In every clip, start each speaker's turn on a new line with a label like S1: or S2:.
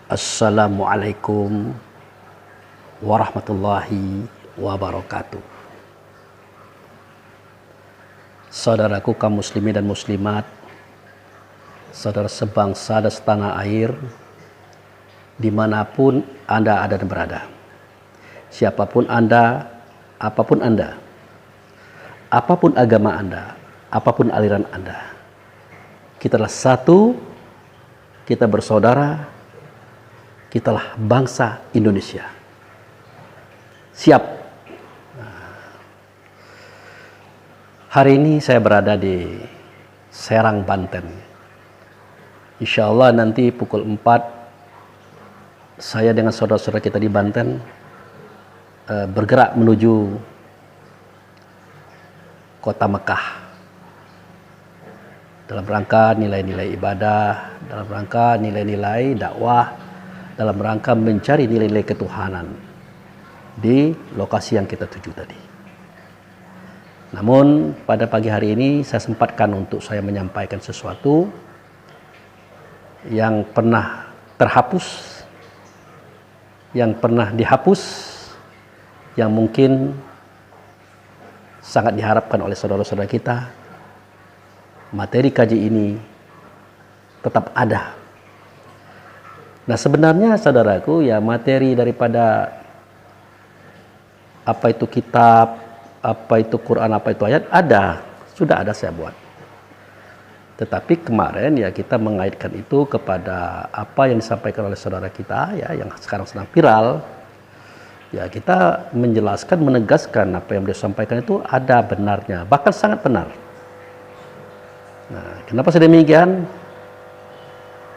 S1: Assalamualaikum warahmatullahi wabarakatuh. Saudaraku kaum muslimin dan muslimat, saudara sebangsa dan setanah air, dimanapun Anda ada dan berada, siapapun Anda, apapun Anda, apapun agama Anda, apapun aliran Anda, kita adalah satu, kita bersaudara, kitalah bangsa Indonesia. Siap. Hari ini saya berada di Serang, Banten. Insya Allah nanti pukul 4 saya dengan saudara-saudara kita di Banten bergerak menuju kota Mekah dalam rangka nilai-nilai ibadah, dalam rangka nilai-nilai dakwah, dalam rangka mencari nilai-nilai ketuhanan di lokasi yang kita tuju tadi. Namun pada pagi hari ini saya sempatkan untuk saya menyampaikan sesuatu yang pernah terhapus, yang pernah dihapus, yang mungkin sangat diharapkan oleh saudara-saudara kita. Materi kaji ini tetap ada. Nah sebenarnya saudaraku, ya materi daripada apa itu kitab, apa itu Quran, apa itu ayat, sudah ada saya buat. Tetapi kemarin ya kita mengaitkan itu kepada apa yang disampaikan oleh saudara kita ya yang sekarang sedang viral. Ya kita menjelaskan, menegaskan apa yang beliau sampaikan itu ada benarnya, bahkan sangat benar. Nah kenapa sedemikian?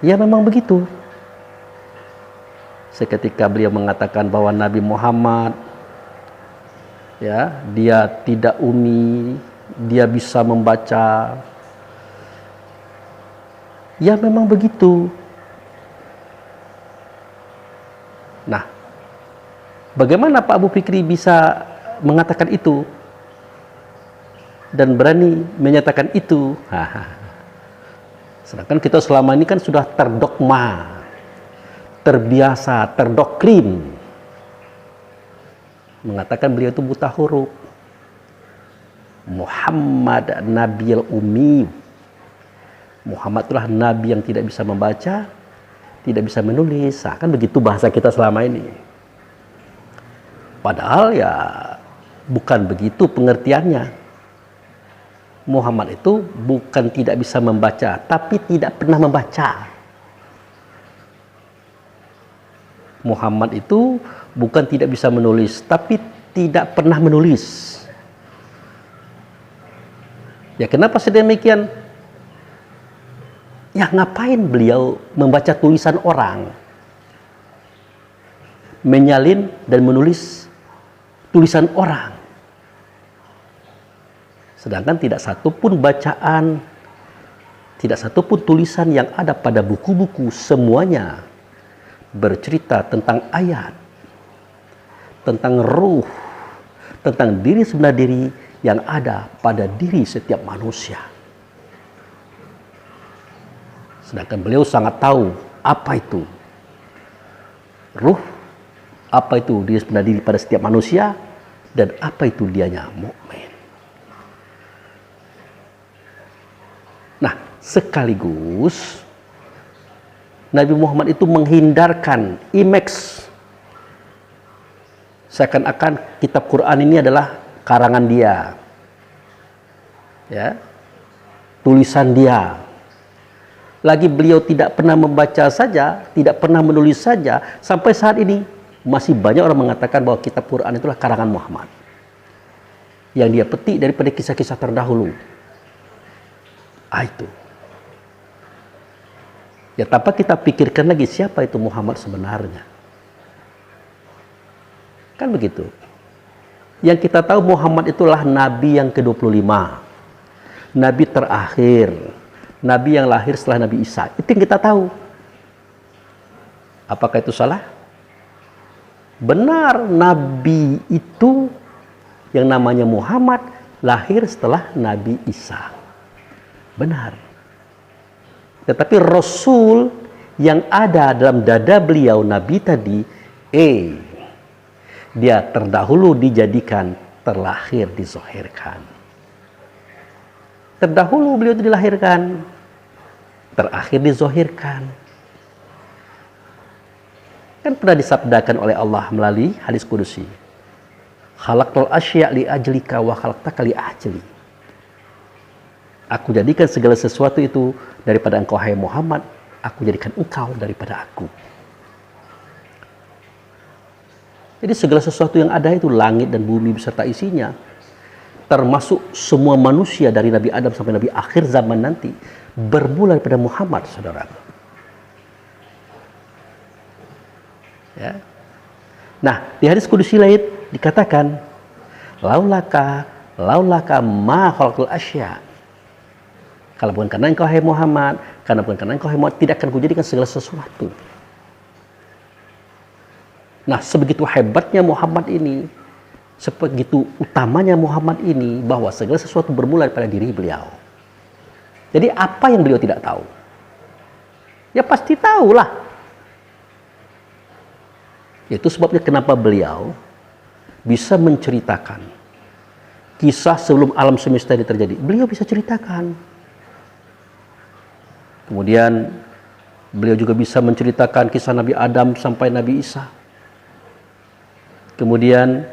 S1: Ya memang begitu. Seketika beliau mengatakan bahwa Nabi Muhammad ya dia tidak umi, dia bisa membaca. Ya memang begitu. Nah, bagaimana Pak Abu Fikri bisa mengatakan itu dan berani menyatakan itu? Sedangkan kita selama ini kan sudah terdogma, terbiasa, terdoktrin mengatakan beliau itu buta huruf. Muhammad Nabil Ummi. Muhammad itulah nabi yang tidak bisa membaca, tidak bisa menulis. Nah, kan begitu bahasa kita selama ini. Padahal ya bukan begitu pengertiannya. Muhammad itu bukan tidak bisa membaca, tapi tidak pernah membaca. Muhammad itu bukan tidak bisa menulis, tapi tidak pernah menulis. Ya kenapa sedemikian? Ya ngapain beliau membaca tulisan orang? Menyalin dan menulis tulisan orang. Sedangkan tidak satu pun bacaan, tidak satu pun tulisan yang ada pada buku-buku, semuanya bercerita tentang ayat, tentang ruh, tentang diri sebenar diri yang ada pada diri setiap manusia. Sedangkan beliau sangat tahu apa itu ruh, apa itu diri sebenar diri pada setiap manusia, dan apa itu dianya mukmin. Nah, sekaligus Nabi Muhammad itu menghindarkan image seakan-akan kitab Quran ini adalah karangan dia, ya, tulisan dia. Lagi beliau tidak pernah membaca saja, tidak pernah menulis saja, sampai saat ini masih banyak orang mengatakan bahwa kitab Quran itulah karangan Muhammad yang dia petik daripada kisah-kisah terdahulu. Itu. Ya tanpa kita pikirkan lagi siapa itu Muhammad sebenarnya. Kan begitu. Yang kita tahu Muhammad itulah Nabi yang ke-25. Nabi terakhir. Nabi yang lahir setelah Nabi Isa. Itu yang kita tahu. Apakah itu salah? Benar, Nabi itu yang namanya Muhammad lahir setelah Nabi Isa. Benar. Tetapi Rasul yang ada dalam dada beliau Nabi tadi, dia terdahulu dijadikan, terlahir, dizohirkan. Terdahulu beliau itu dilahirkan, terakhir dizohirkan. Kan pernah disabdakan oleh Allah melalui hadis kudusi, khalaqtul asya' li ajlika wa khalaqtaka li ajli. Aku jadikan segala sesuatu itu daripada engkau, hai Muhammad. Aku jadikan engkau daripada aku. Jadi segala sesuatu yang ada itu, langit dan bumi beserta isinya, termasuk semua manusia dari Nabi Adam sampai Nabi akhir zaman nanti, bermula daripada Muhammad, saudara. Ya. Nah, di hadis kudusi lain dikatakan, laulaka ma khalaqtul asya'. Kalau bukan karena engkau, hai Muhammad, karena bukan karena engkau, hai Muhammad, tidak akan kujadikan segala sesuatu. Nah, sebegitu hebatnya Muhammad ini, sebegitu utamanya Muhammad ini, bahwa segala sesuatu bermula daripada diri beliau. Jadi apa yang beliau tidak tahu? Ya pasti tahulah. Itu sebabnya kenapa beliau bisa menceritakan kisah sebelum alam semesta ini terjadi. Beliau bisa ceritakan. Kemudian beliau juga bisa menceritakan kisah Nabi Adam sampai Nabi Isa. Kemudian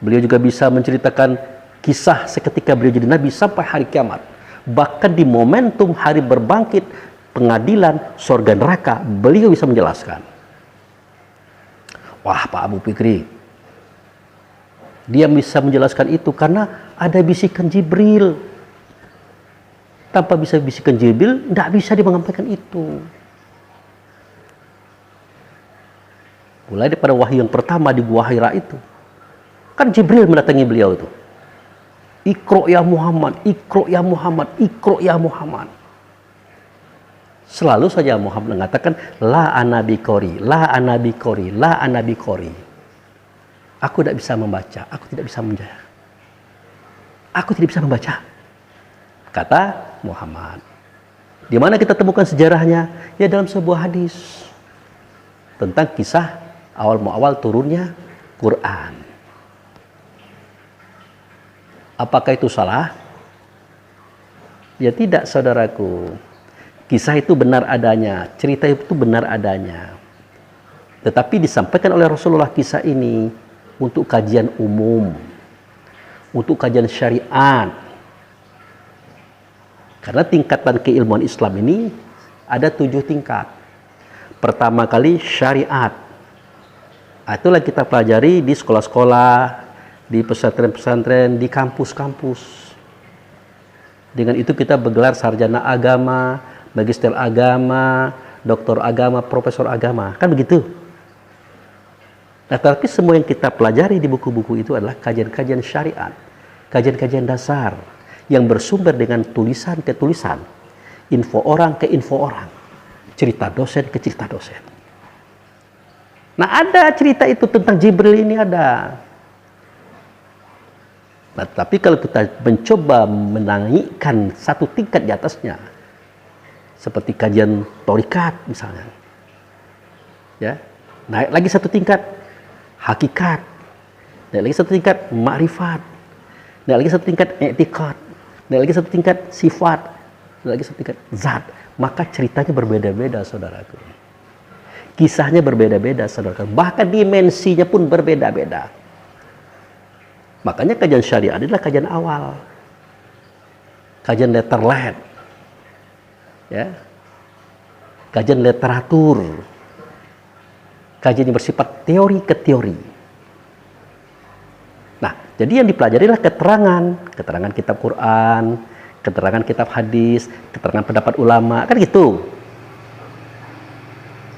S1: beliau juga bisa menceritakan kisah seketika beliau jadi Nabi sampai hari kiamat. Bahkan di momentum hari berbangkit, pengadilan, surga neraka, beliau bisa menjelaskan. Wah, Pak Abu Fikri, dia bisa menjelaskan itu karena ada bisikan Jibril. Tanpa bisa bisikan Jibril, tidak bisa dia menyampaikan itu. Mulai daripada wahyu yang pertama di Gua Hira itu, kan Jibril mendatangi beliau itu. Iqra ya Muhammad, Iqra ya Muhammad, Iqra ya Muhammad. Selalu saja Muhammad mengatakan, la anabi qori, la anabi qori, la anabi qori. Aku tidak bisa membaca, aku tidak bisa menjaya. Aku tidak bisa membaca, kata Muhammad. Di mana kita temukan sejarahnya? Ya dalam sebuah hadis tentang kisah awal turunnya Quran. Apakah itu salah? Ya tidak, saudaraku. Kisah itu benar adanya, cerita itu benar adanya. Tetapi disampaikan oleh Rasulullah kisah ini untuk kajian umum, untuk kajian syariat. Karena tingkatan keilmuan Islam ini ada 7 tingkat. Pertama kali syariat. Itulah kita pelajari di sekolah-sekolah, di pesantren-pesantren, di kampus-kampus. Dengan itu kita bergelar sarjana agama, magister agama, doktor agama, profesor agama. Kan begitu? Nah, tapi semua yang kita pelajari di buku-buku itu adalah kajian-kajian syariat, kajian-kajian dasar, yang bersumber dengan tulisan ke tulisan, info orang ke info orang, cerita dosen ke cerita dosen. Nah, ada cerita itu tentang Jibril ini ada. Nah, tapi kalau kita mencoba menaikkan satu tingkat di atasnya, seperti kajian torikat misalnya, ya, naik lagi satu tingkat hakikat, naik lagi satu tingkat makrifat, naik lagi satu tingkat i'tiqad, naik lagi satu tingkat sifat, naik lagi satu tingkat zat. Maka ceritanya berbeda-beda, saudaraku. Kisahnya berbeda-beda, saudaraku. Bahkan dimensinya pun berbeda-beda. Makanya kajian syariat adalah kajian awal, kajian letterhead, ya, kajian literatur, kajian yang bersifat teori ke teori. Nah, jadi yang dipelajari adalah keterangan kitab Quran, keterangan kitab hadis, keterangan pendapat ulama, kan gitu.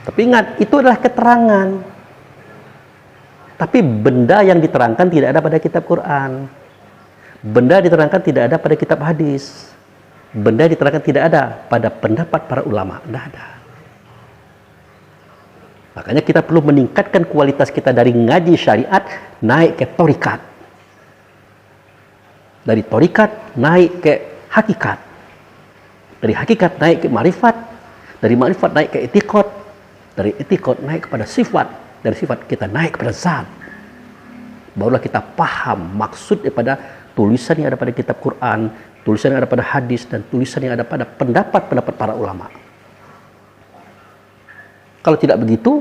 S1: Tapi ingat, itu adalah keterangan. Tapi benda yang diterangkan tidak ada pada kitab Quran. Benda diterangkan tidak ada pada kitab hadis. Benda diterangkan tidak ada pada pendapat para ulama, tidak ada. Makanya kita perlu meningkatkan kualitas kita dari ngaji syariat naik ke torikat. Dari torikat naik ke hakikat. Dari hakikat naik ke marifat. Dari makrifat naik ke i'tiqad, dari i'tiqad naik kepada sifat, dari sifat kita naik kepada zat. Barulah kita paham maksud daripada tulisan yang ada pada kitab Quran, tulisan yang ada pada hadis, dan tulisan yang ada pada pendapat-pendapat para ulama. Kalau tidak begitu,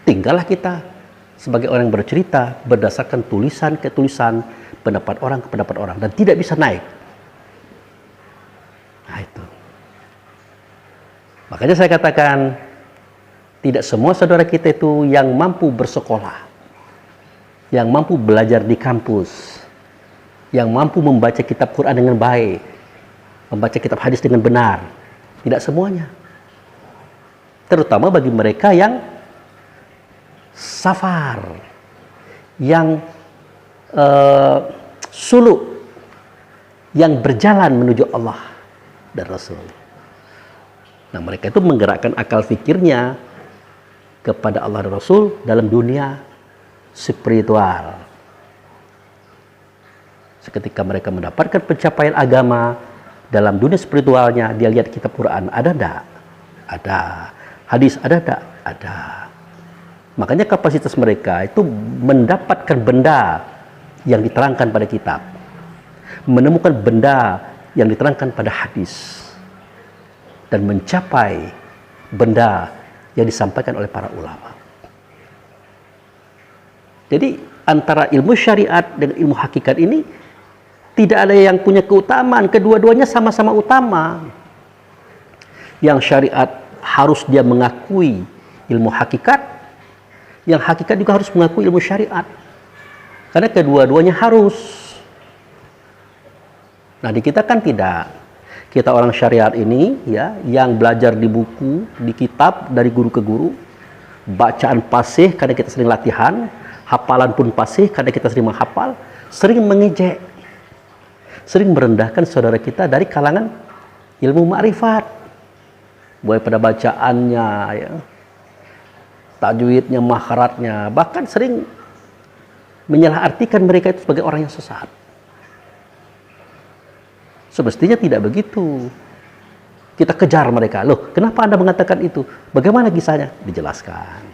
S1: tinggallah kita sebagai orang yang bercerita berdasarkan tulisan ke tulisan, pendapat orang ke pendapat orang, dan tidak bisa naik. Nah itu. Makanya saya katakan, tidak semua saudara kita itu yang mampu bersekolah, yang mampu belajar di kampus, yang mampu membaca kitab Quran dengan baik, membaca kitab hadis dengan benar. Tidak semuanya. Terutama bagi mereka yang safar, yang suluk, yang berjalan menuju Allah dan Rasul. Nah, mereka itu menggerakkan akal fikirnya kepada Allah dan Rasul dalam dunia spiritual. Seketika mereka mendapatkan pencapaian agama dalam dunia spiritualnya, dia lihat kitab Quran, ada enggak? Ada. Hadis ada enggak? Ada. Makanya kapasitas mereka itu mendapatkan benda yang diterangkan pada kitab, menemukan benda yang diterangkan pada hadis, dan mencapai benda yang disampaikan oleh para ulama. Jadi antara ilmu syariat dan ilmu hakikat ini tidak ada yang punya keutamaan, kedua-duanya sama-sama utama. Yang syariat harus dia mengakui ilmu hakikat, yang hakikat juga harus mengakui ilmu syariat. Karena kedua-duanya harus. Nah, di kita kan tidak. Kita orang syariat ini ya, yang belajar di buku, di kitab, dari guru ke guru, bacaan fasih karena kita sering latihan, hafalan pun fasih karena kita sering menghafal, sering mengejek, sering merendahkan saudara kita dari kalangan ilmu ma'rifat, mulai pada bacaannya, ya, tajwidnya, makharatnya, bahkan sering menyalahartikan mereka itu sebagai orang yang sesat. Semestinya tidak begitu. Kita kejar mereka. Loh, kenapa Anda mengatakan itu? Bagaimana kisahnya? Dijelaskan.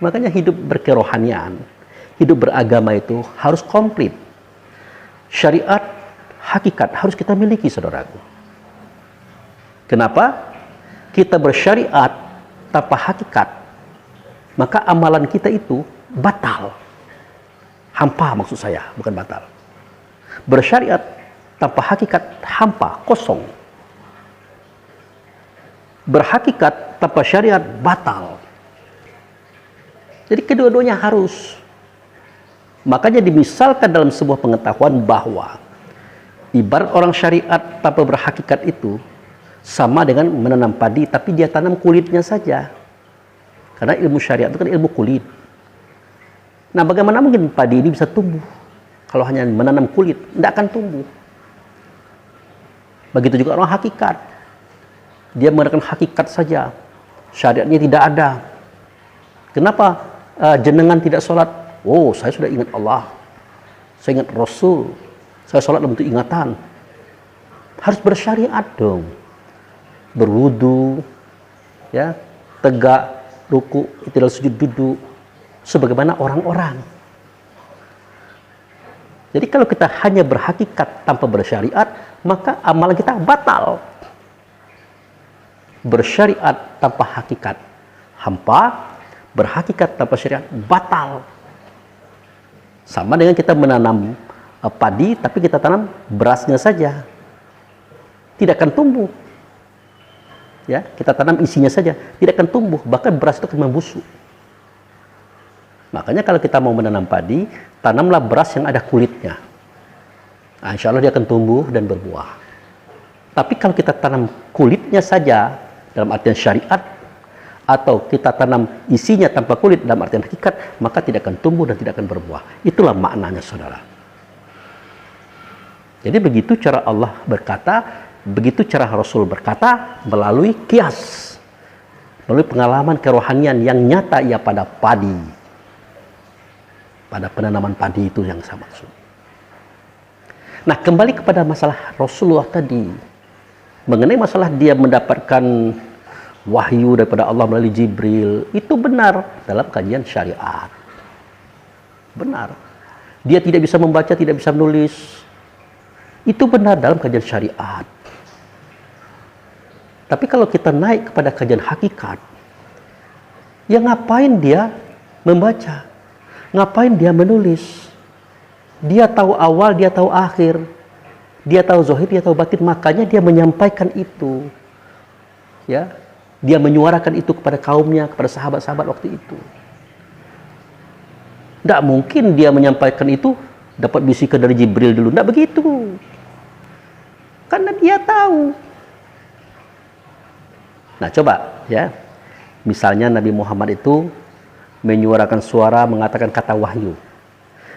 S1: Makanya hidup berkerohanian, hidup beragama itu harus komplit. Syariat, hakikat harus kita miliki, saudaraku. Kenapa? Kita bersyariat tanpa hakikat, maka amalan kita itu batal. Hampa maksud saya, bukan batal. Bersyariat tanpa hakikat, hampa, kosong. Berhakikat tanpa syariat, batal. Jadi kedua-duanya harus. Makanya dimisalkan dalam sebuah pengetahuan bahwa ibarat orang syariat tanpa berhakikat itu sama dengan menanam padi, tapi dia tanam kulitnya saja. Karena ilmu syariat itu kan ilmu kulit. Nah, bagaimana mungkin padi ini bisa tumbuh kalau hanya menanam kulit? Tidak akan tumbuh. Begitu juga orang hakikat. Dia menggunakan hakikat saja. Syariatnya tidak ada. Kenapa jenengan tidak sholat? Oh, saya sudah ingat Allah. Saya ingat Rasul. Saya sholat dalam bentuk ingatan. Harus bersyariat dong. Berwudu, ya, tegak, ruku, i'tidal sujud, duduk, sebagaimana orang-orang. Jadi kalau kita hanya berhakikat tanpa bersyariat, maka amalan kita batal. Bersyariat tanpa hakikat, hampa. Berhakikat tanpa syariat, batal. Sama dengan kita menanam padi, tapi kita tanam berasnya saja, tidak akan tumbuh. Ya, kita tanam isinya saja, tidak akan tumbuh, bahkan beras itu akan membusuk. Makanya kalau kita mau menanam padi, tanamlah beras yang ada kulitnya. Nah, insya Allah dia akan tumbuh dan berbuah. Tapi kalau kita tanam kulitnya saja, dalam artian syariat, atau kita tanam isinya tanpa kulit dalam artian hakikat, maka tidak akan tumbuh dan tidak akan berbuah. Itulah maknanya, saudara. Jadi begitu cara Allah berkata, begitu cara Rasul berkata melalui kias, melalui pengalaman kerohanian yang nyata ia pada padi, pada penanaman padi itu yang saya maksud. Nah, kembali kepada masalah Rasulullah tadi, Mengenai masalah dia mendapatkan wahyu daripada Allah melalui Jibril, itu benar dalam kajian syariat. Benar. Dia tidak bisa membaca, tidak bisa menulis. Itu benar dalam kajian syariat. Tapi kalau kita naik kepada kajian hakikat, ya ngapain dia membaca? Ngapain dia menulis? Dia tahu awal, dia tahu akhir. Dia tahu zahir, dia tahu batin, makanya dia menyampaikan itu. Ya, dia menyuarakan itu kepada kaumnya, kepada sahabat-sahabat waktu itu. Tidak mungkin dia menyampaikan itu dapat bisikan dari Jibril dulu, tidak begitu. Karena dia tahu. Nah, coba ya. Misalnya Nabi Muhammad itu menyuarakan suara, mengatakan kata wahyu.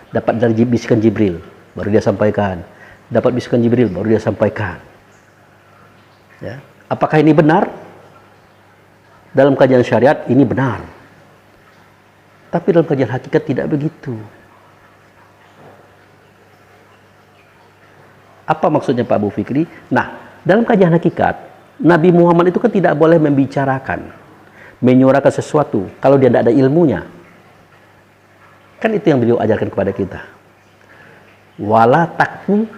S1: Dapat dari bisikan Jibril, baru dia sampaikan. Dapat bisikan Jibril, baru dia sampaikan. Ya. Apakah ini benar? Dalam kajian syariat ini benar. Tapi dalam kajian hakikat tidak begitu. Apa maksudnya Pak Abu Fikri? Nah, dalam kajian hakikat, Nabi Muhammad itu kan tidak boleh membicarakan, menyuarakan sesuatu kalau dia tidak ada ilmunya. Kan itu yang beliau ajarkan kepada kita. Wala takfu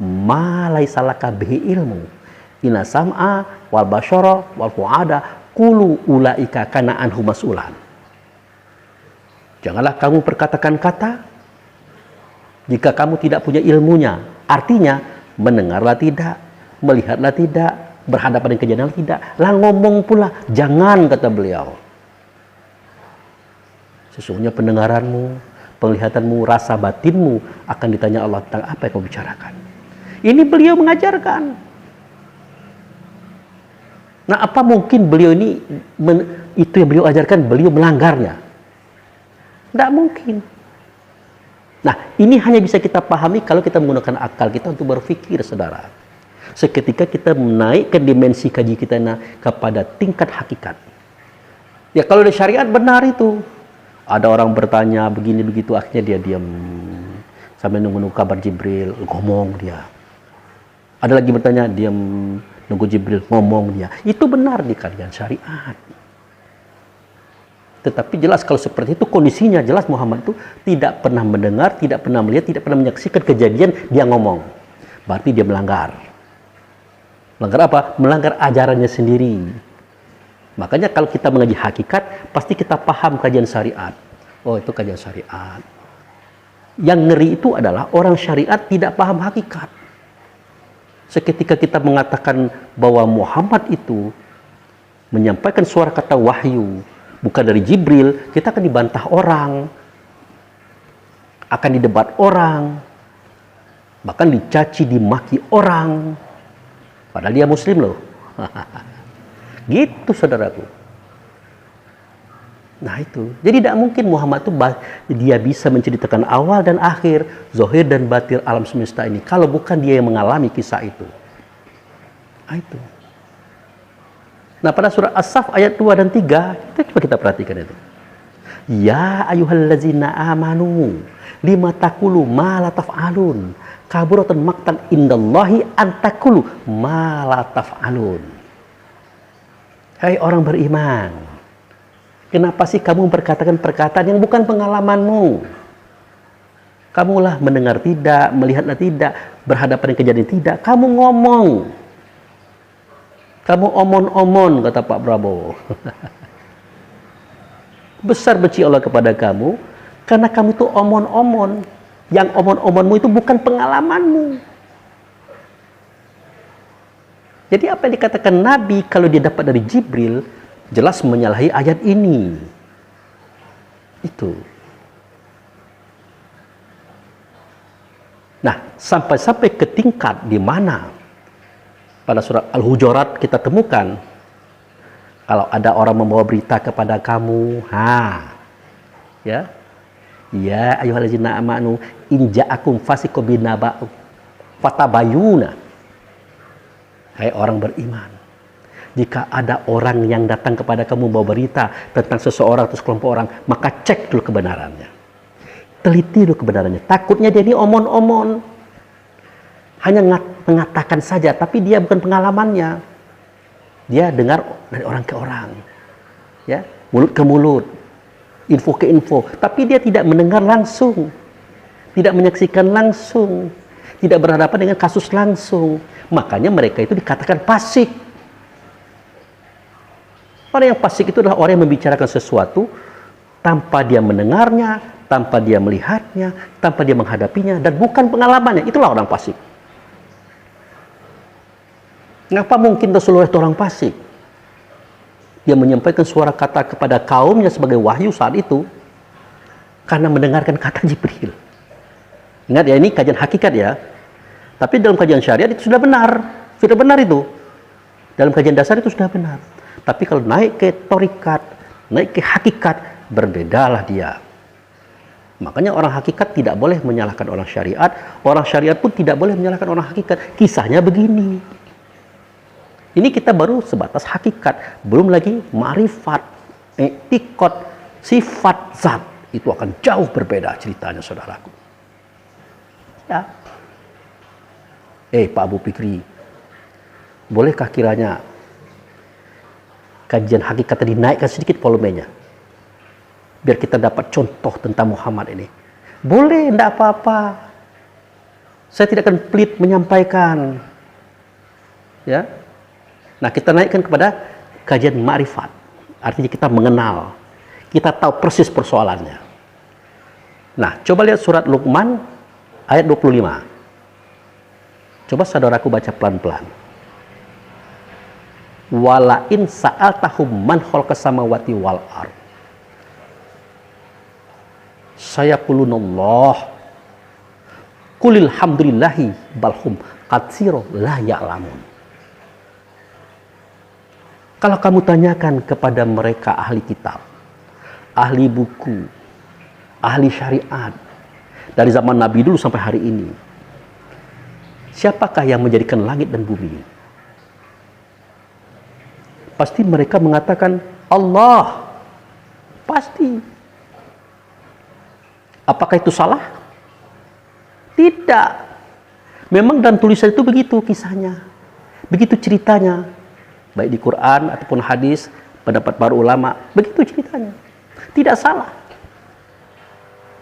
S1: ma laisa laka bihi ilmu. Inna sam'a wal basyara wal fuada kullu ulaika kana anhu mas'ulan. Janganlah kamu perkatakan kata jika kamu tidak punya ilmunya. Artinya mendengarlah tidak, melihatlah tidak, berhadapan dengan kejadian tidak, lah ngomong pula jangan, kata beliau. Sesungguhnya pendengaranmu, penglihatanmu, rasa batinmu akan ditanya Allah tentang apa yang kau bicarakan. Ini beliau mengajarkan. Nah, apa mungkin beliau ini itu yang beliau ajarkan beliau melanggarnya? Tidak mungkin. Nah, ini hanya bisa kita pahami kalau kita menggunakan akal kita untuk berpikir, saudara. Seketika kita menaikkan dimensi kaji kita kepada tingkat hakikat. Ya, kalau di syariat benar itu. Ada orang bertanya begini begitu, akhirnya dia diam sampai nunggu kabar Jibril, ngomong dia. Ada lagi bertanya, diam nunggu Jibril, ngomong dia. Itu benar di kajian syariat. Tetapi jelas kalau seperti itu kondisinya, jelas Muhammad itu tidak pernah mendengar, tidak pernah melihat, tidak pernah menyaksikan kejadian dia ngomong. Berarti dia melanggar. Melanggar apa? Melanggar ajarannya sendiri. Makanya kalau kita mengaji hakikat, pasti kita paham kajian syariat. Oh, itu kajian syariat. Yang ngeri itu adalah orang syariat tidak paham hakikat. Seketika kita mengatakan bahwa Muhammad itu menyampaikan suara kata wahyu, bukan dari Jibril, kita akan dibantah orang, akan didebat orang, bahkan dicaci, dimaki orang. Padahal dia muslim loh. Gitu, saudaraku. Nah itu. Jadi tidak mungkin Muhammad itu dia bisa menceritakan awal dan akhir, zahir dan batin alam semesta ini kalau bukan dia yang mengalami kisah itu. Nah itu. Nah, pada surah As-Saff ayat 2 dan 3, coba kita perhatikan itu. Ya ayyuhallazina amanu lima taqulu ma la taf'alun kaburatan maqtan indallahi an taqulu ma la taf'alun. Hai orang beriman, kenapa sih kamu berkatakan perkataan yang bukan pengalamanmu? Kamulah mendengar tidak, melihatlah tidak, berhadapan dengan kejadian tidak, kamu ngomong. Kamu omon-omon, kata Pak Prabowo. Besar benci Allah kepada kamu, karena kamu itu omon-omon. Yang omon-omonmu itu bukan pengalamanmu. Jadi apa yang dikatakan Nabi kalau dia dapat dari Jibril, jelas menyalahi ayat ini. Itu. Nah, sampai-sampai ke tingkat di mana pada surat Al-Hujurat kita temukan kalau ada orang membawa berita kepada kamu, ya ayyuhallazina amanu in ja'akum fasiqun binaba'in fatabayyuna. Hai orang beriman, jika ada orang yang datang kepada kamu bawa berita tentang seseorang atau sekelompok orang, maka cek dulu kebenarannya, teliti dulu kebenarannya. Takutnya dia ini omon-omon. hanya mengatakan saja, tapi dia bukan pengalamannya. Dia dengar dari orang ke orang, ya, mulut ke mulut, info ke info, tapi dia tidak mendengar langsung, tidak menyaksikan langsung, tidak berhadapan dengan kasus langsung. Makanya mereka itu dikatakan fasik. Orang yang fasik itu adalah orang yang membicarakan sesuatu tanpa dia mendengarnya, tanpa dia melihatnya, tanpa dia menghadapinya, dan bukan pengalamannya. Itulah orang fasik. Ngapa mungkin Rasulullah itu orang fasik? Dia menyampaikan suara kata kepada kaumnya sebagai wahyu saat itu karena mendengarkan kata Jibril. Ingat ya, ini kajian hakikat ya. Tapi dalam kajian syariat itu sudah benar. Sudah benar itu. Dalam kajian dasar itu sudah benar. Tapi kalau naik ke torikat, naik ke hakikat, berbedalah dia. Makanya orang hakikat tidak boleh menyalahkan orang syariat. Orang syariat pun tidak boleh menyalahkan orang hakikat. Kisahnya begini. Ini kita baru sebatas hakikat. Belum lagi ma'rifat, i'tiqad, sifat, zat. Itu akan jauh berbeda ceritanya, saudaraku. Ya. Pak Abu Fikri, bolehkah kiranya kajian hakikat tadi naikkan sedikit volumenya? Biar kita dapat contoh tentang Muhammad ini. Boleh, tidak apa-apa. Saya tidak akan pelit menyampaikan. Ya. Nah, kita naikkan kepada kajian ma'rifat. Artinya kita mengenal. Kita tahu persis persoalannya. Nah, coba lihat surat Luqman ayat 25. Coba saudaraku baca pelan-pelan. Wala in sa'altahum man khalaqas samawati wal ard. Sayaqulunallah. Qulil hamdulillahi balhum katsira la ya'lamun. Kalau kamu tanyakan kepada mereka ahli kitab, ahli buku, ahli syariat, dari zaman Nabi dulu sampai hari ini, siapakah yang menjadikan langit dan bumi? Pasti mereka mengatakan Allah. Pasti. Apakah itu salah? Tidak. Memang dalam tulisan itu begitu kisahnya. Begitu ceritanya. Baik di Quran ataupun hadis, pendapat para ulama, begitu ceritanya. Tidak salah.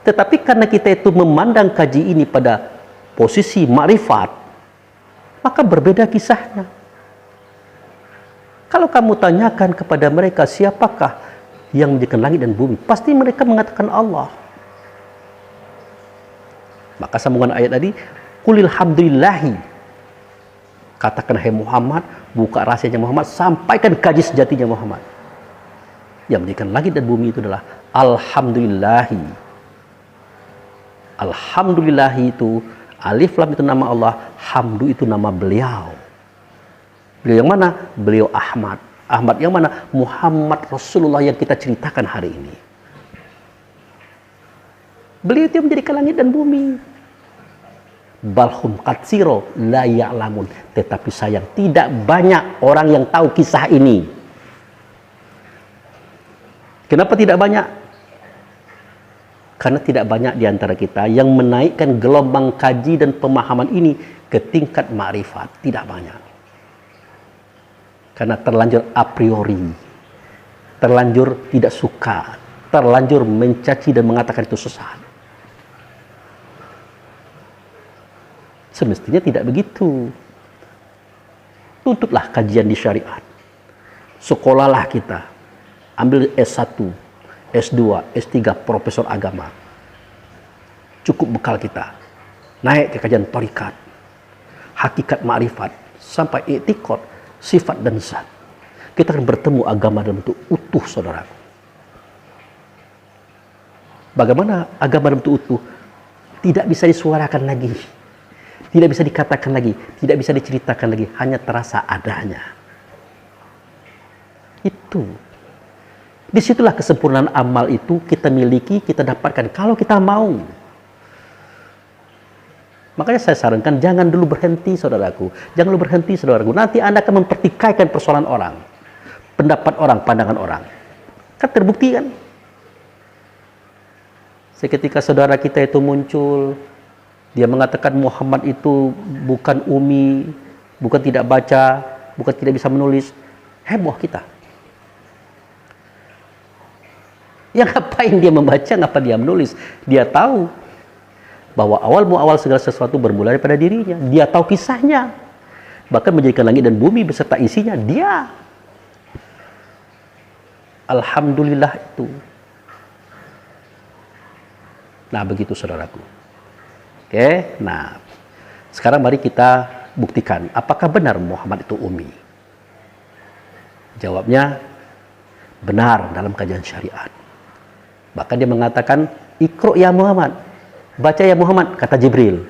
S1: Tetapi karena kita itu memandang kaji ini pada posisi ma'rifat, maka berbeda kisahnya. Kalau kamu tanyakan kepada mereka siapakah yang menjadikan langit dan bumi, pasti mereka mengatakan Allah. Maka sambungan ayat tadi, Qulil hamdulillahi. Katakan hai Muhammad, buka rahasianya Muhammad, sampaikan kaji sejatinya Muhammad. Yang menjadikan langit dan bumi itu adalah alhamdulillahi. Alhamdulillahi itu, alif lam itu nama Allah, hamdu itu nama beliau. Beliau yang mana? Beliau Ahmad. Ahmad yang mana? Muhammad Rasulullah yang kita ceritakan hari ini. Beliau itu yang menjadikan langit dan bumi. Balhum katsiro la ya'lamun. Tetapi sayang, tidak banyak orang yang tahu kisah ini. Kenapa tidak banyak? Karena tidak banyak di antara kita yang menaikkan gelombang kaji dan pemahaman ini ke tingkat ma'rifat. Tidak banyak. Karena terlanjur a priori, terlanjur tidak suka, terlanjur mencaci dan mengatakan itu sesat. Semestinya tidak begitu. Tuntutlah kajian di syariat. Sekolahlah kita. Ambil S1, S2, S3, profesor agama. Cukup bekal kita. Naik ke kajian tarikat, hakikat ma'rifat, sampai i'tiqad, sifat dan zat. Kita akan bertemu agama dalam bentuk utuh, saudaraku. Bagaimana agama dalam bentuk utuh? Tidak bisa disuarakan lagi. Tidak bisa dikatakan lagi, tidak bisa diceritakan lagi, hanya terasa adanya. Itu. Disitulah kesempurnaan amal itu kita miliki, kita dapatkan kalau kita mau. Makanya saya sarankan jangan dulu berhenti, saudaraku. Jangan dulu berhenti, saudaraku. Nanti Anda akan mempertikaikan persoalan orang, pendapat orang, pandangan orang. Kan terbukti kan? Seketika saudara kita itu muncul, Dia mengatakan Muhammad itu bukan ummi, bukan tidak baca, bukan tidak bisa menulis. Heboh kita. Ya ngapain dia membaca, ngapa dia menulis? Dia tahu bahwa awal muawal segala sesuatu bermula daripada dirinya. Dia tahu kisahnya. Bahkan menjadikan langit dan bumi beserta isinya dia. Alhamdulillah itu. Nah, begitu saudaraku. Oke, nah sekarang mari kita buktikan apakah benar Muhammad itu ummi. Jawabnya benar dalam kajian syariat. Bahkan dia mengatakan, "Iqra ya Muhammad." Baca ya Muhammad, kata Jibril.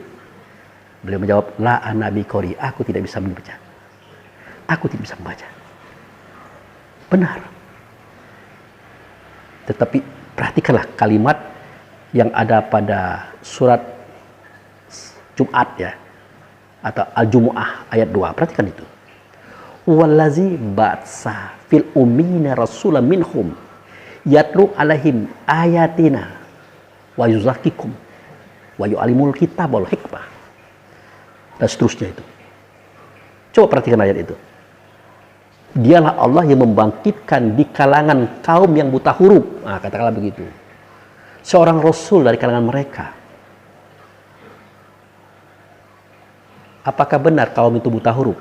S1: Beliau menjawab, "La ana biqari." Aku tidak bisa membaca. Aku tidak bisa membaca. Benar. Tetapi perhatikanlah kalimat yang ada pada surat Jumat ya, atau Al-Jumu'ah ayat 2. Perhatikan itu. Wallazi ba'sa fil ummina rasulan minhum yatlu alaihim ayatina wa yuzakkikum wa yu'alimul kitab wal hikmah. Dan seterusnya itu. Coba perhatikan ayat itu. Dialah Allah yang membangkitkan di kalangan kaum yang buta huruf. Nah, katakanlah begitu. Seorang rasul dari kalangan mereka. Apakah benar kaum itu buta huruf?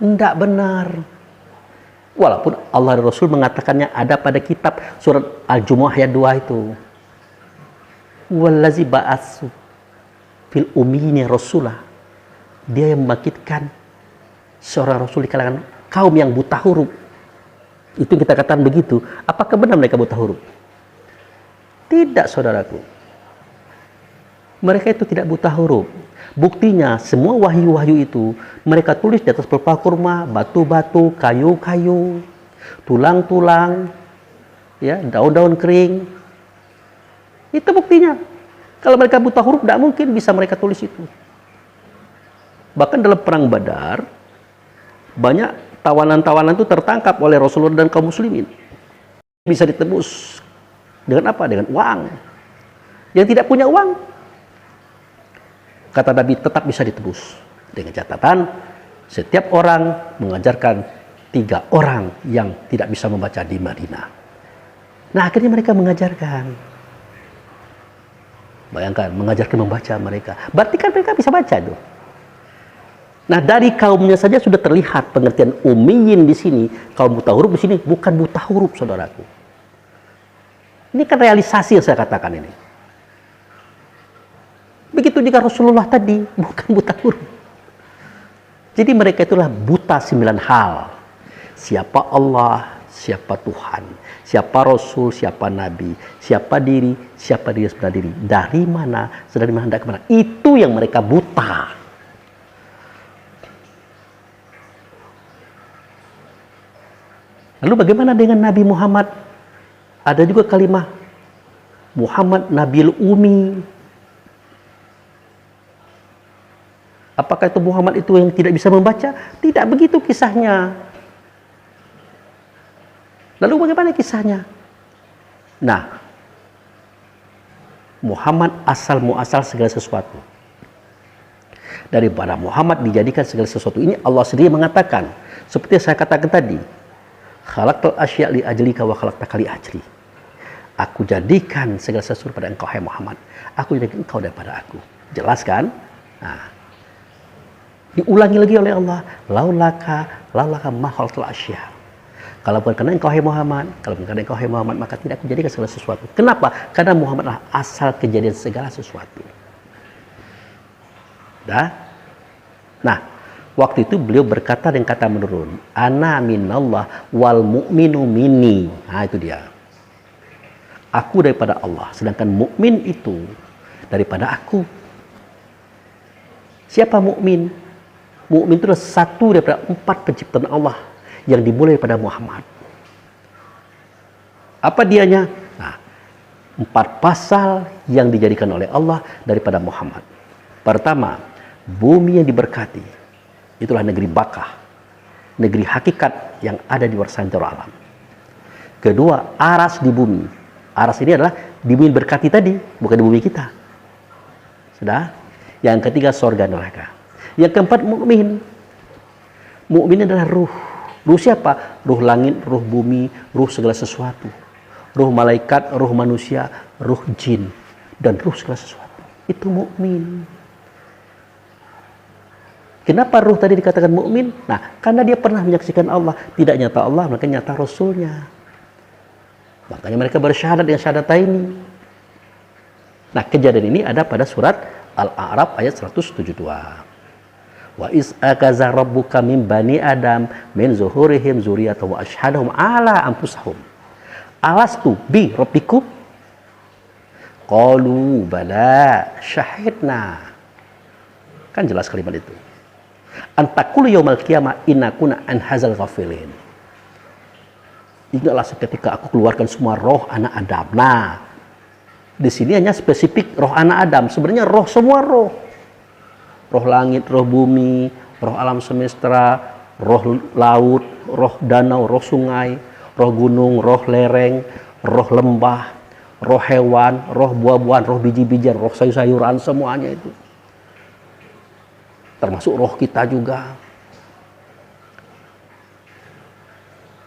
S1: Tidak benar. Walaupun Allah dan Rasul mengatakannya ada pada kitab surat Al-Jumu'ah ayat 2 itu. Wallazi ba'atsu fil ummiyina rasulah. Dia yang membangkitkan seorang rasul di kalangan kaum yang buta huruf. Itu kita katakan begitu. Apakah benar mereka buta huruf? Tidak, saudaraku. Mereka itu tidak buta huruf. Buktinya semua wahyu-wahyu itu mereka tulis di atas pelepah kurma, batu-batu, kayu-kayu, tulang-tulang, ya, daun-daun kering. Itu buktinya. Kalau mereka buta huruf, tidak mungkin bisa mereka tulis itu. Bahkan dalam perang Badar, banyak tawanan-tawanan itu tertangkap oleh Rasulullah dan kaum muslimin. Bisa ditebus dengan apa? Dengan uang. Yang tidak punya uang, kata Nabi, tetap bisa ditebus. Dengan catatan, setiap orang mengajarkan 3 orang yang tidak bisa membaca di Madinah. Nah, akhirnya mereka mengajarkan. Bayangkan, mengajarkan membaca mereka. Berarti kan mereka bisa baca tuh. Nah, dari kaumnya saja sudah terlihat pengertian ummiyin di sini. Kaum buta huruf di sini bukan buta huruf, saudaraku. Ini kan realisasi yang saya katakan ini. Begitu juga Rasulullah tadi, bukan buta huruf. Jadi mereka itulah buta 9 hal. Siapa Allah, siapa Tuhan, siapa Rasul, siapa Nabi, siapa diri sebenar diri. Dari mana, sedari mana, hendak kemana. Itu yang mereka buta. Lalu bagaimana dengan Nabi Muhammad? Ada juga kalimat Muhammad Nabil Ummi. Apakah itu Muhammad itu yang tidak bisa membaca? Tidak begitu kisahnya. Lalu bagaimana kisahnya? Nah, Muhammad asal muasal segala sesuatu. Daripada Muhammad dijadikan segala sesuatu ini, Allah sendiri mengatakan, seperti yang saya katakan tadi, khalaqtal asya' li ajlika wa khalaqtaka li ajli. Aku jadikan segala sesuatu pada engkau, hai Muhammad. Aku jadikan engkau daripada aku. Jelas kan? Nah, diulangi lagi oleh Allah, laulaka ma khalaqtal asya'. Kalau bukan karena engkau, hai Muhammad, kalau bukan karena engkau, hai Muhammad, maka tidak aku jadikan segala sesuatu. Kenapa? Karena Muhammad adalah asal kejadian segala sesuatu. Dah? Nah, waktu itu beliau berkata dengan kata menurun, ana minallah wal mu'minu minni. Nah, itu dia. Aku daripada Allah, sedangkan mukmin itu daripada aku. Siapa mukmin? Mukmin itu adalah satu daripada 4 penciptaan Allah yang dimulai pada Muhammad. Apa dianya? Nah, 4 pasal yang dijadikan oleh Allah daripada Muhammad. Pertama, bumi yang diberkati. Itulah negeri Bakah, negeri hakikat yang ada di luar sanjur alam. Kedua, aras di bumi, Aras ini adalah di bumi berkati tadi, bukan di bumi kita. Sudah? Yang ketiga sorga neraka. Yang keempat mukmin. Mukmin adalah ruh. Ruh siapa? Ruh langit, ruh bumi, ruh segala sesuatu. Ruh malaikat, ruh manusia, ruh jin, dan ruh segala sesuatu. Itu mukmin. Kenapa ruh tadi dikatakan mukmin? Nah, karena dia pernah menyaksikan Allah. Tidak nyata Allah, maka nyata Rasulnya. Makanya mereka bersyahadat dengan syahadataini. Nah, kejadian ini ada pada surat Al-A'raf ayat 172. Wa iz akaza rabbuka min bani Adam min zuhurihim dzurriyyatahum wa asyhadahum ala anfusahum. Alastu bi rabbikum? Qalu bala syahidna. Kan jelas kalimat itu. Antakulu yaumal qiyamah innakuna an hadzal ghafilin. Ingatlah seketika aku keluarkan semua roh anak Adam. Nah, di sini hanya spesifik roh anak Adam. Sebenarnya roh semua roh. Roh langit, roh bumi, roh alam semesta, roh laut, roh danau, roh sungai, roh gunung, roh lereng, roh lembah, roh hewan, roh buah-buahan, roh biji-bijian, roh sayur-sayuran, semuanya itu. Termasuk roh kita juga.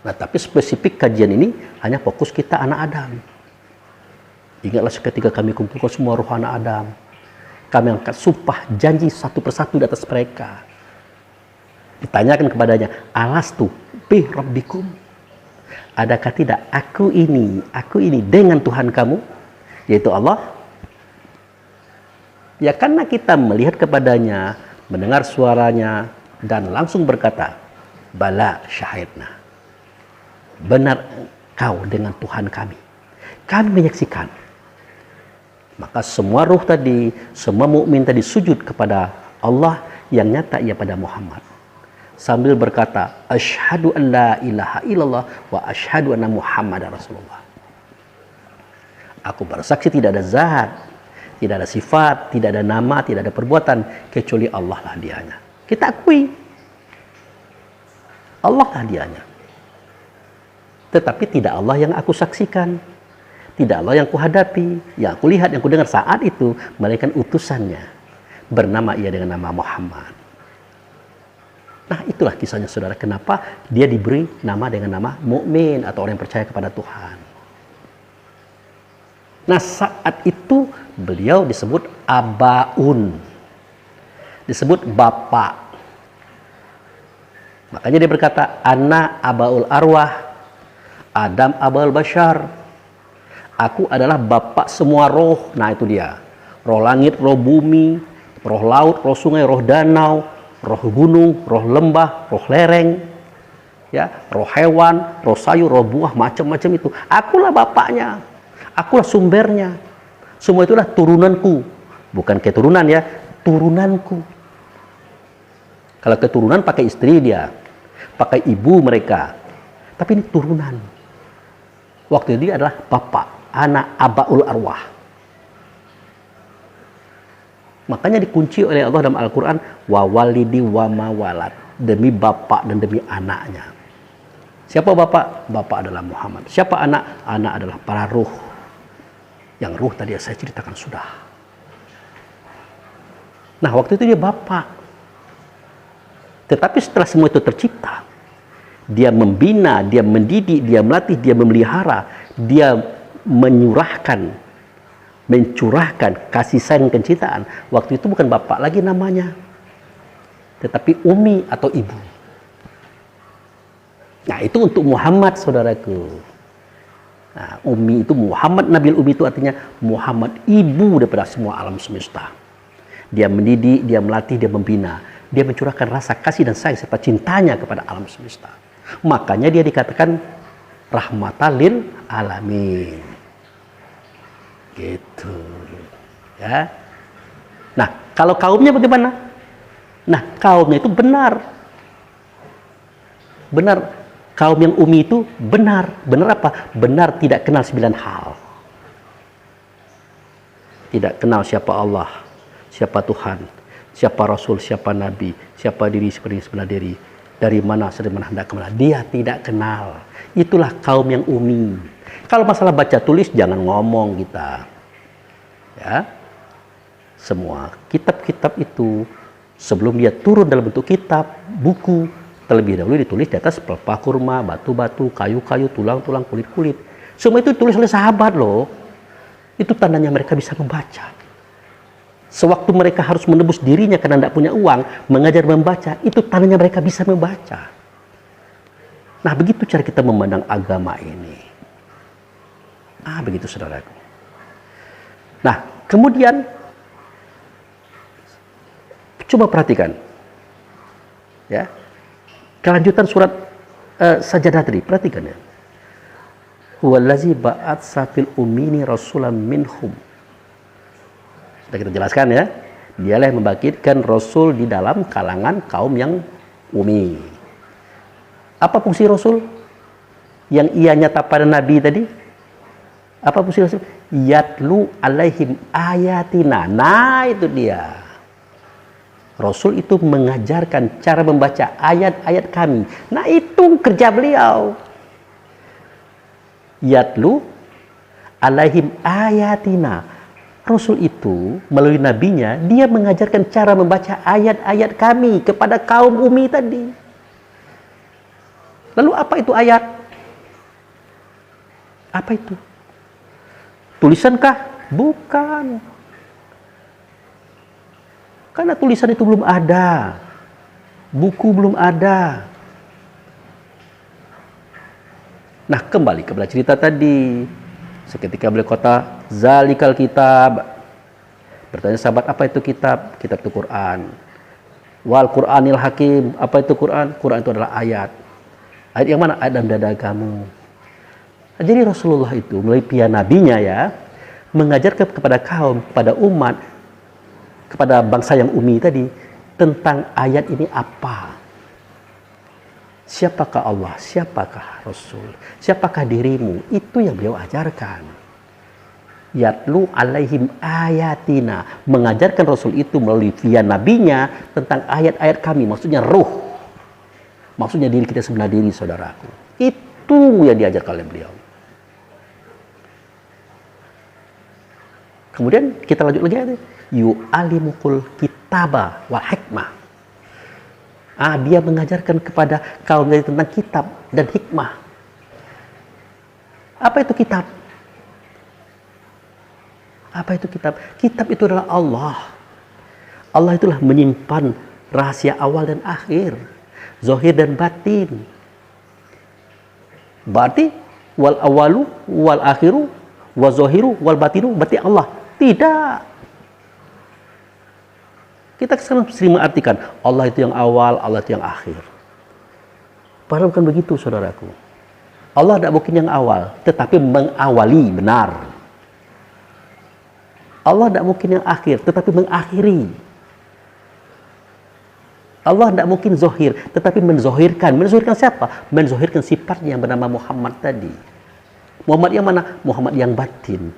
S1: Nah, tapi spesifik kajian ini hanya fokus kita anak Adam. Ingatlah seketika kami kumpulkan semua roh anak Adam. Kami angkat sumpah janji satu persatu di atas mereka. Ditanyakan kepadanya, alastu bi rabbikum? Adakah tidak aku ini dengan Tuhan kamu, yaitu Allah? Ya karena kita melihat kepadanya, mendengar suaranya, dan langsung berkata, bala syahidna. Benar kau dengan Tuhan kami. Kami menyaksikan. Maka semua ruh tadi, semua mukmin tadi sujud kepada Allah yang nyata ia pada Muhammad. Sambil berkata, asyhadu an la ilaha illallah wa asyhadu anna Muhammadar Rasulullah. Aku bersaksi tidak ada zat, tidak ada sifat, tidak ada nama, tidak ada perbuatan kecuali Allah lah dianya. Kita akui Allah lah dianya. Tetapi tidak Allah yang aku saksikan, tidak Allah yang kuhadapi, yang aku lihat, yang ku dengar saat itu, melainkan utusannya. Bernama ia dengan nama Muhammad. Nah, itulah kisahnya saudara, kenapa dia diberi nama dengan nama mukmin atau orang yang percaya kepada Tuhan. Nah, saat itu beliau disebut abaun. Disebut bapak. Makanya dia berkata, ana abaul arwah, Adam abaul bashar. Aku adalah bapak semua roh. Nah, itu dia. Roh langit, roh bumi, roh laut, roh sungai, roh danau, roh gunung, roh lembah, roh lereng, ya, roh hewan, roh sayur, roh buah, macam-macam itu. Akulah bapaknya, akulah sumbernya. Semua itulah turunanku, bukan keturunan ya, turunanku. Kalau keturunan pakai istri dia, pakai ibu mereka, tapi ini turunan. Waktu itu dia adalah bapak, anak abaul arwah. Makanya dikunci oleh Allah dalam Al-Quran, wa walidi wa mawalad, demi bapak dan demi anaknya. Siapa bapak? Bapak adalah Muhammad. Siapa anak? Anak adalah para ruh. Yang ruh tadi saya ceritakan sudah. Nah, waktu itu dia bapak. Tetapi setelah semua itu tercipta, dia membina, dia mendidik, dia melatih, dia memelihara, dia mencurahkan kasih sayang dan kecintaan. Waktu itu bukan bapak lagi namanya, tetapi umi atau ibu. Nah, itu untuk Muhammad, saudaraku. Nah, umi itu Muhammad, Nabil Umi itu artinya Muhammad, ibu daripada semua alam semesta. Dia mendidik, dia melatih, dia membina, dia mencurahkan rasa kasih dan sayang serta cintanya kepada alam semesta. Makanya dia dikatakan rahmatan lil alamin. Gitu. Ya. Nah, kalau kaumnya bagaimana? Nah, kaumnya itu benar. Benar. Kaum yang umi itu benar. Benar apa? Benar tidak kenal 9 hal. Tidak kenal siapa Allah, siapa Tuhan, siapa Rasul, siapa Nabi, siapa diri seperti sebelah diri, dari mana hendak kemana. Dia tidak kenal. Itulah kaum yang umi. Kalau masalah baca tulis jangan ngomong kita. Ya. Semua kitab-kitab itu sebelum dia turun dalam bentuk kitab, buku, terlebih dahulu ditulis di atas pelepah kurma, batu-batu, kayu-kayu, tulang-tulang, kulit-kulit. Semua itu ditulis oleh sahabat loh. Itu tandanya mereka bisa membaca. Sewaktu mereka harus menebus dirinya karena tidak punya uang, mengajar membaca, itu tandanya mereka bisa membaca. Nah, begitu cara kita memandang agama ini. Begitu saudaraku. Nah, kemudian coba perhatikan. Ya. Kelanjutan surat Sajadah tadi, perhatikan ya. Huwallazi ba'atsa fil ummiyina rasulan minhum. Sudah kita jelaskan ya. Dialah yang membangkitkan rasul di dalam kalangan kaum yang umi. Apa fungsi rasul? Yang ia nyata pada nabi tadi? Apa fungsi rasul? Yatlu alaihim ayatina. Nah, itu dia. Rasul itu mengajarkan cara membaca ayat-ayat kami. Nah, itu kerja beliau. Yatlu alaihim ayatina. Rasul itu melalui nabinya, dia mengajarkan cara membaca ayat-ayat kami kepada kaum umi tadi. Lalu apa itu ayat? Apa itu? Tulisankah? Bukan. Karena tulisan itu belum ada. Buku belum ada. Nah, kembali kepada cerita tadi. Seketika beliau kata, zalikal kitab. Bertanya sahabat, apa itu kitab? Kitab itu Quran. Wal Quranil Hakim. Apa itu Quran? Quran itu adalah ayat. Ayat yang mana? Ayat dalam dada kamu. Nah, jadi Rasulullah itu melalui pihak nabinya ya, mengajarkan kepada kaum, kepada umat, kepada bangsa yang umi tadi, tentang ayat ini apa. Siapakah Allah? Siapakah Rasul? Siapakah dirimu? Itu yang beliau ajarkan. Yatlu alaihim ayatina. Mengajarkan Rasul itu melalui via nabinya tentang ayat-ayat kami. Maksudnya ruh. Maksudnya diri kita sebelah diri, saudaraku. Itu yang diajarkan oleh beliau. Kemudian kita lanjut lagi. Yu'alimukul kitaba wal hikmah. Dia mengajarkan kepada kaum dari tentang kitab dan hikmah. Apa itu kitab? Apa itu kitab? Kitab itu adalah Allah. Allah itulah menyimpan rahasia awal dan akhir, zahir dan batin. Berarti wal awalu wal akhiru wal zahiru wal batinu berarti Allah. Tidak. Kita sekarang sering mengartikan Allah itu yang awal, Allah itu yang akhir. Padahal bukan begitu, saudaraku. Allah tidak mungkin yang awal, tetapi mengawali, benar. Allah tidak mungkin yang akhir, tetapi mengakhiri. Allah tidak mungkin zohir, tetapi menzohirkan. Menzohirkan siapa? Menzohirkan sifatnya yang bernama Muhammad tadi. Muhammad yang mana? Muhammad yang batin.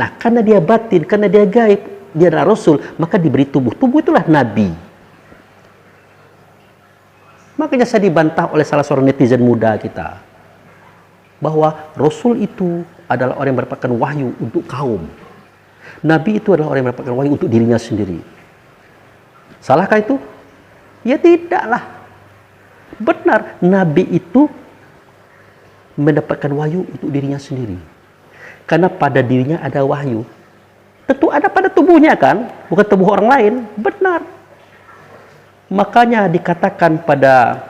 S1: Nah, karena dia batin, karena dia gaib, dia adalah Rasul, maka diberi tubuh. Tubuh itulah Nabi. Makanya saya dibantah oleh salah seorang netizen muda kita, bahwa Rasul itu adalah orang yang mendapatkan wahyu untuk kaum. Nabi itu adalah orang yang mendapatkan wahyu untuk dirinya sendiri. Salahkah itu? Ya tidaklah. Benar, Nabi itu mendapatkan wahyu untuk dirinya sendiri. Karena pada dirinya ada wahyu. Tentu ada pada tubuhnya kan, bukan tubuh orang lain. Benar. Makanya dikatakan pada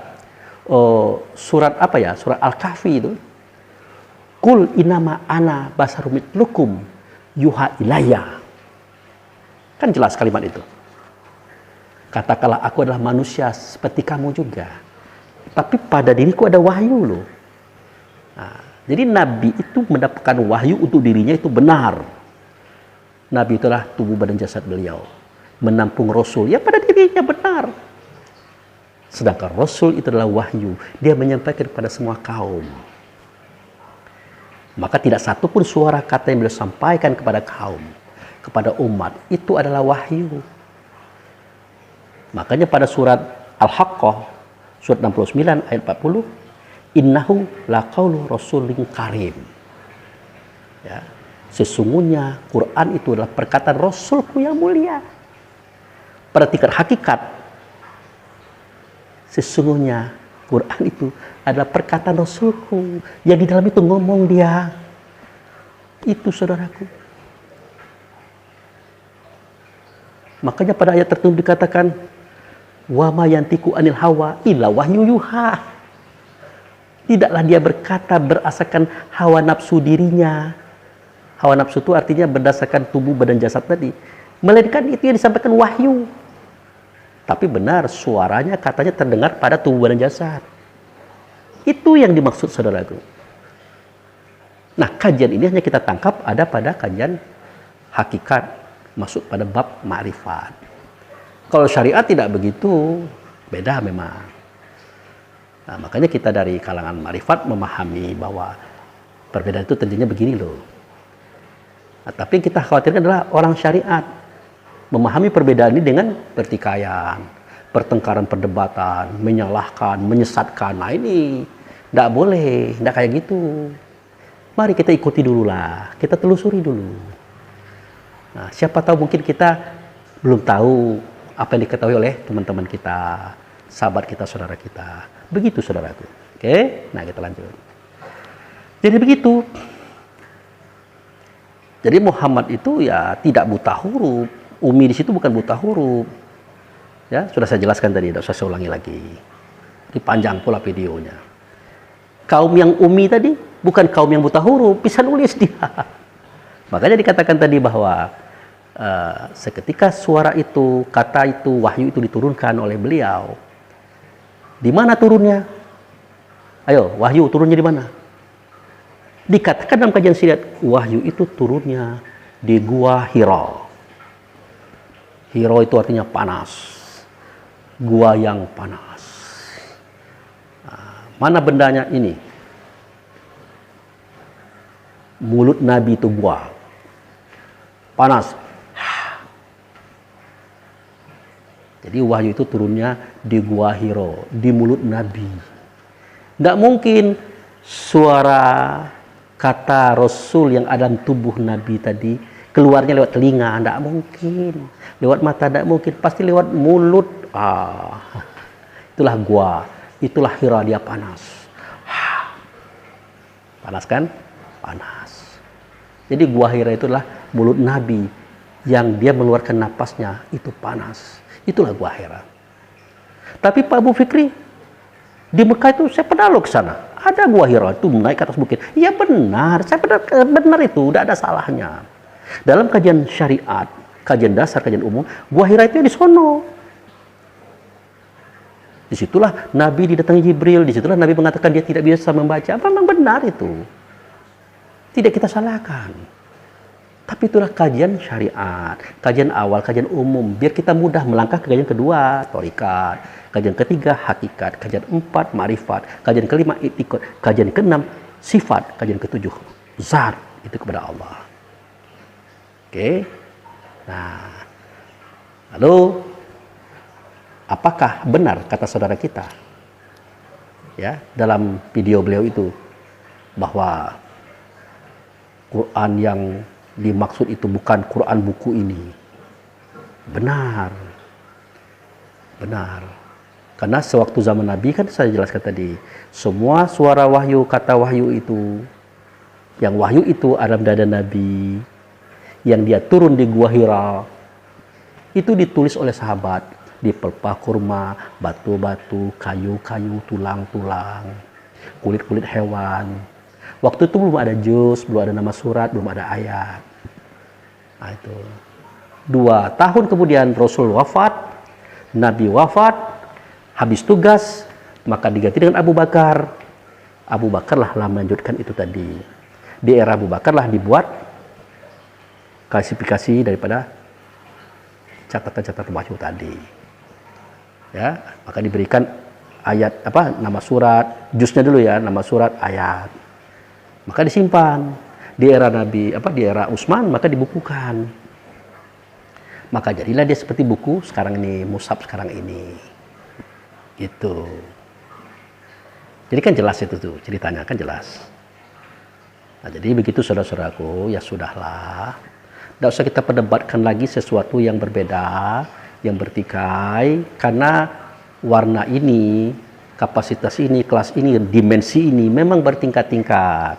S1: surat apa ya? Surat Al-Kahfi itu. Kul inama ana basarum mitlukum yuha ilayya. Kan jelas kalimat itu. Katakanlah aku adalah manusia seperti kamu juga. Tapi pada diriku ada wahyu loh. Nah, jadi Nabi itu mendapatkan wahyu untuk dirinya itu benar. Nabi itulah tubuh badan jasad beliau. Menampung Rasul. Ya pada dirinya benar. Sedangkan Rasul itu adalah wahyu. Dia menyampaikan kepada semua kaum. Maka tidak satu pun suara kata yang beliau sampaikan kepada kaum, kepada umat, itu adalah wahyu. Makanya pada surat Al-Haqqah, Surat 69 ayat 40. Innahu laqaulu rasulin karim. Ya. Sesungguhnya Quran itu adalah perkataan Rasulku yang mulia. Perhatikan hakikat. Sesungguhnya Quran itu adalah perkataan Rasulku yang di dalam itu ngomong dia. Itu saudaraku. Makanya pada ayat tertentu dikatakan wa ma yantiqu anil hawa illa wahyu yuha. Tidaklah dia berkata berdasarkan hawa nafsu dirinya. Hawa nafsu itu artinya berdasarkan tubuh badan jasad tadi. Melainkan itu yang disampaikan wahyu. Tapi benar suaranya katanya terdengar pada tubuh badan jasad. Itu yang dimaksud saudaraku. Nah kajian ini hanya kita tangkap ada pada kajian hakikat. Masuk pada bab ma'rifat. Kalau syariat tidak begitu, beda memang. Nah, makanya kita dari kalangan ma'rifat memahami bahwa perbedaan itu tentunya begini loh. Nah, tapi yang kita khawatirkan adalah orang syariat memahami perbedaan ini dengan pertikaian, pertengkaran, perdebatan, menyalahkan, menyesatkan. Nah ini tidak boleh, tidak kayak gitu. Mari kita ikuti dulu lah, kita telusuri dulu. Nah, siapa tahu mungkin kita belum tahu apa yang diketahui oleh teman-teman kita, sahabat kita, saudara kita. Begitu saudaraku. Oke, nah kita lanjut. Jadi begitu. Jadi Muhammad itu ya tidak buta huruf. Umi di situ bukan buta huruf. Ya, sudah saya jelaskan tadi, tidak usah saya ulangi lagi. Ini panjang pula videonya. Kaum yang umi tadi bukan kaum yang buta huruf, bisa nulis dia. Makanya dikatakan tadi bahwa seketika suara itu, kata itu, wahyu itu diturunkan oleh beliau. Di mana turunnya? Ayo, wahyu turunnya di mana? Dikatakan dalam kajian syariat, wahyu itu turunnya di Gua Hira. Hira itu artinya panas. Gua yang panas. Nah, mana bendanya ini? Mulut Nabi itu gua. Panas. Jadi wahyu itu turunnya di Gua Hira, di mulut Nabi. Tidak mungkin suara kata Rasul yang ada dalam tubuh Nabi tadi keluarnya lewat telinga, tidak mungkin. Lewat mata tidak mungkin, pasti lewat mulut. Itulah gua, itulah Hira, dia panas. Panas kan? Panas. Jadi Gua Hira itulah mulut Nabi yang dia mengeluarkan napasnya, itu panas. Itulah Gua Hira. Tapi Pak Abu Fikri, di Mekah itu saya pernah loh ke sana. Ada Gua Hira itu naik ke atas bukit. Ya benar, saya benar itu, tidak ada salahnya. Dalam kajian syariat, kajian dasar, kajian umum, Gua Hira itu di sono. Disitulah Nabi didatangi Jibril, disitulah Nabi mengatakan dia tidak bisa membaca. Memang benar itu. Tidak kita salahkan. Tapi itulah kajian syariat, kajian awal, kajian umum. Biar kita mudah melangkah ke kajian kedua, thorikat. Kajian ketiga, hakikat. Kajian empat, ma'rifat. Kajian kelima, itikad. Kajian keenam, sifat. Kajian ketujuh, zat. Itu kepada Allah. Oke. Nah, lalu apakah benar kata saudara kita? Ya, dalam video beliau itu bahwa Quran yang dimaksud itu bukan Quran buku ini. Benar. Benar. Karena sewaktu zaman Nabi kan saya jelaskan tadi, semua suara wahyu, kata wahyu itu, yang wahyu itu ada dada Nabi, yang dia turun di Gua Hira, itu ditulis oleh sahabat di pelepah kurma, batu-batu, kayu-kayu, tulang-tulang, kulit-kulit hewan. Waktu itu belum ada juz, belum ada nama surat, belum ada ayat. Nah itu. 2 tahun kemudian Rasul wafat, Nabi wafat, habis tugas, maka diganti dengan Abu Bakar. Abu Bakar lah melanjutkan itu tadi. Di era Abu Bakar lah dibuat klasifikasi daripada catatan-catatan wahyu tadi. Ya, maka diberikan ayat nama surat, juznya dulu ya, nama surat, ayat. Maka disimpan di era Nabi, di era Utsman, maka dibukukan. Maka jadilah dia seperti buku sekarang ini, mushaf sekarang ini. Gitu. Jadi kan jelas itu tuh, ceritanya kan jelas. Nah, jadi begitu saudara-saudaraku, ya sudahlah. Tidak usah kita perdebatkan lagi sesuatu yang berbeda, yang bertikai, karena warna ini, kapasitas ini, kelas ini, dimensi ini memang bertingkat-tingkat.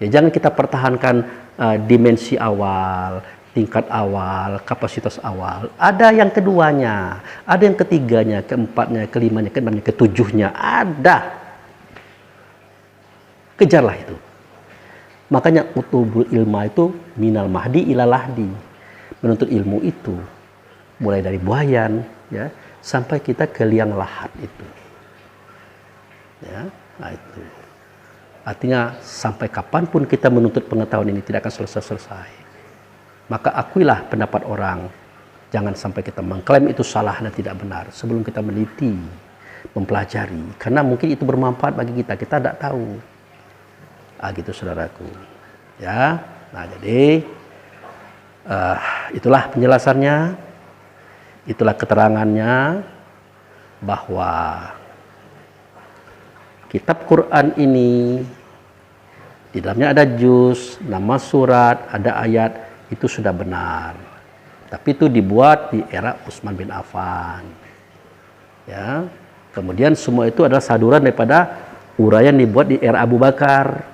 S1: Ya, jangan kita pertahankan dimensi awal, tingkat awal, kapasitas awal. Ada yang keduanya, ada yang ketiganya, keempatnya, kelimanya, keenamnya, ketujuhnya, ada. Kejarlah itu. Makanya utubul ilma itu minal mahdi ila lahdi. Menuntut ilmu itu mulai dari buayan ya sampai kita ke liang lahat itu. Ya, nah itu. Artinya sampai kapanpun kita menuntut pengetahuan ini tidak akan selesai-selesai. Maka akuilah pendapat orang. Jangan sampai kita mengklaim itu salah dan tidak benar sebelum kita meneliti, mempelajari. Karena mungkin itu bermanfaat bagi kita tidak tahu. Gitu saudaraku. Ya, nah jadi itulah penjelasannya, itulah keterangannya bahwa kitab Quran ini di dalamnya ada juz, nama surat, ada ayat, itu sudah benar. Tapi itu dibuat di era Utsman bin Affan. Ya, kemudian semua itu adalah saduran daripada uraian dibuat di era Abu Bakar.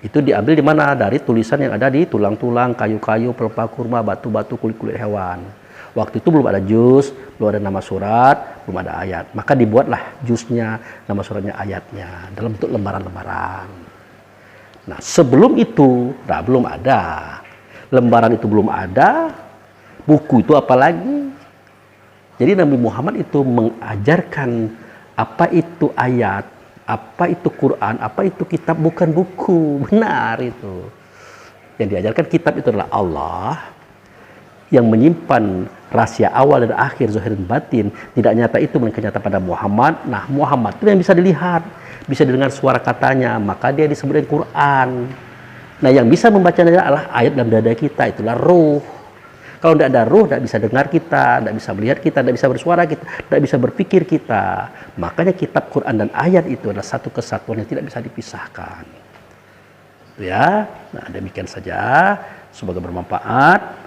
S1: Itu diambil di mana? Dari tulisan yang ada di tulang-tulang, kayu-kayu, pelepah kurma, batu-batu, kulit-kulit hewan. Waktu itu belum ada juz, belum ada nama surat, belum ada ayat. Maka dibuatlah juznya, nama suratnya, ayatnya dalam bentuk lembaran-lembaran. Nah, sebelum itu, belum ada. Lembaran itu belum ada, buku itu apalagi. Jadi Nabi Muhammad itu mengajarkan apa itu ayat, apa itu Quran, apa itu kitab, bukan buku. Benar itu. Yang diajarkan kitab itu adalah Allah yang menyimpan rahasia awal dan akhir, zahir dan batin. Tidak nyata itu melainkan nyata pada Muhammad. Nah, Muhammad itu yang bisa dilihat, bisa didengar suara katanya, maka dia disebut dengan Quran. Nah, yang bisa membacanya adalah ayat dalam dada kita, itulah ruh. Kalau tidak ada ruh, tidak bisa dengar kita, tidak bisa melihat kita, tidak bisa bersuara kita, tidak bisa berpikir kita. Makanya kitab Quran dan ayat itu adalah satu kesatuan yang tidak bisa dipisahkan. Ya, nah demikian saja. Semoga bermanfaat.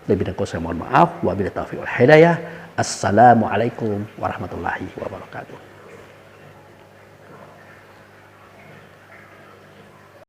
S1: Lebih dan kurang saya mohon maaf. Wabillahi taufiq wal hidayah. Assalamualaikum warahmatullahi wabarakatuh.